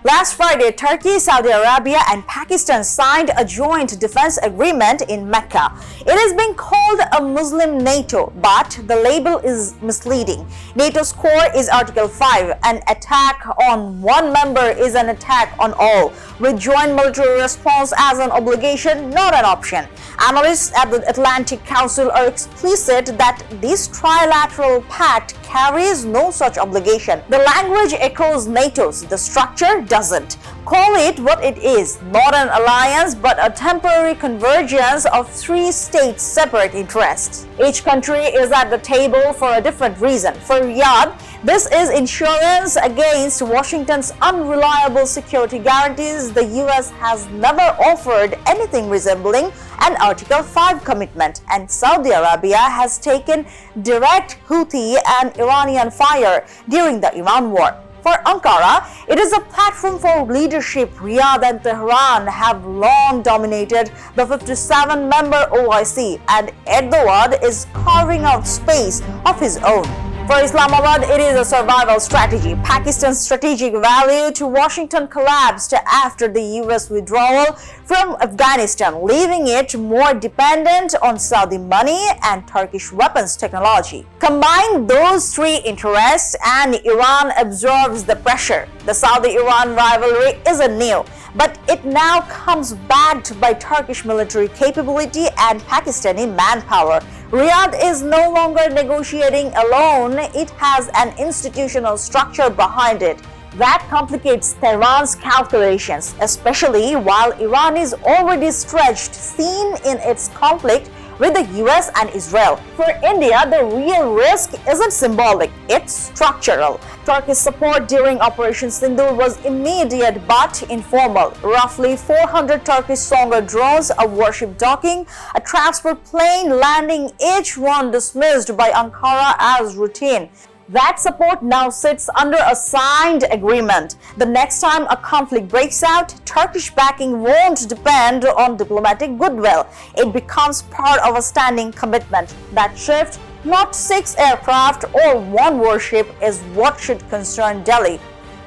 Last Friday, Turkey, Saudi Arabia and Pakistan signed a joint defense agreement in Mecca. It is being called a Muslim NATO, but the label is misleading. NATO's core is Article 5. An attack on one member is an attack on all, with joint military response as an obligation, not an option. Analysts at the Atlantic Council are explicit that this trilateral pact carries no such obligation. The language echoes NATO's, the structure doesn't. Call it what it is, not an alliance but a temporary convergence of three states' separate interests. Each country is at the table for a different reason. For Riyadh, this is insurance against Washington's unreliable security guarantees. The US has never offered anything resembling an Article 5 commitment, and Saudi Arabia has taken direct Houthi and Iranian fire during the Iran war. For Ankara, it is a platform for leadership. Riyadh and Tehran have long dominated the 57-member OIC, and Erdogan is carving out space of his own. For Islamabad, it is a survival strategy. Pakistan's strategic value to Washington collapsed after the US withdrawal from Afghanistan, leaving it more dependent on Saudi money and Turkish weapons technology. Combine those three interests and Iran absorbs the pressure. The Saudi-Iran rivalry isn't new, but it now comes backed by Turkish military capability and Pakistani manpower. Riyadh is no longer negotiating alone. It has an institutional structure behind it that complicates Tehran's calculations, especially while Iran is already stretched, seen in its conflict with the US and Israel. For India, the real risk isn't symbolic, it's structural. Turkey's support during Operation Sindoor was immediate but informal. Roughly 400 Turkish Songa drones, a warship docking, a transport plane landing, each one dismissed by Ankara as routine. That support now sits under a signed agreement. The next time a conflict breaks out, Turkish backing won't depend on diplomatic goodwill. It becomes part of a standing commitment. That shift, not 6 aircraft or 1 warship, is what should concern Delhi.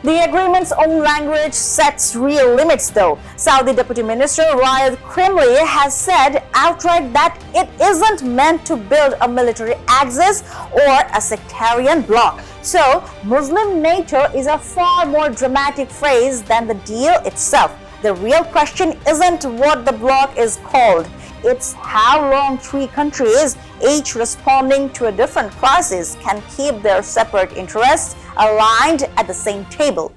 The agreement's own language sets real limits though. Saudi Deputy Minister Riyad Krimli has said outright that it isn't meant to build a military axis or a sectarian bloc. So, Muslim NATO is a far more dramatic phrase than the deal itself. The real question isn't what the bloc is called. It's how long three countries, each responding to a different crisis, can keep their separate interests aligned at the same table.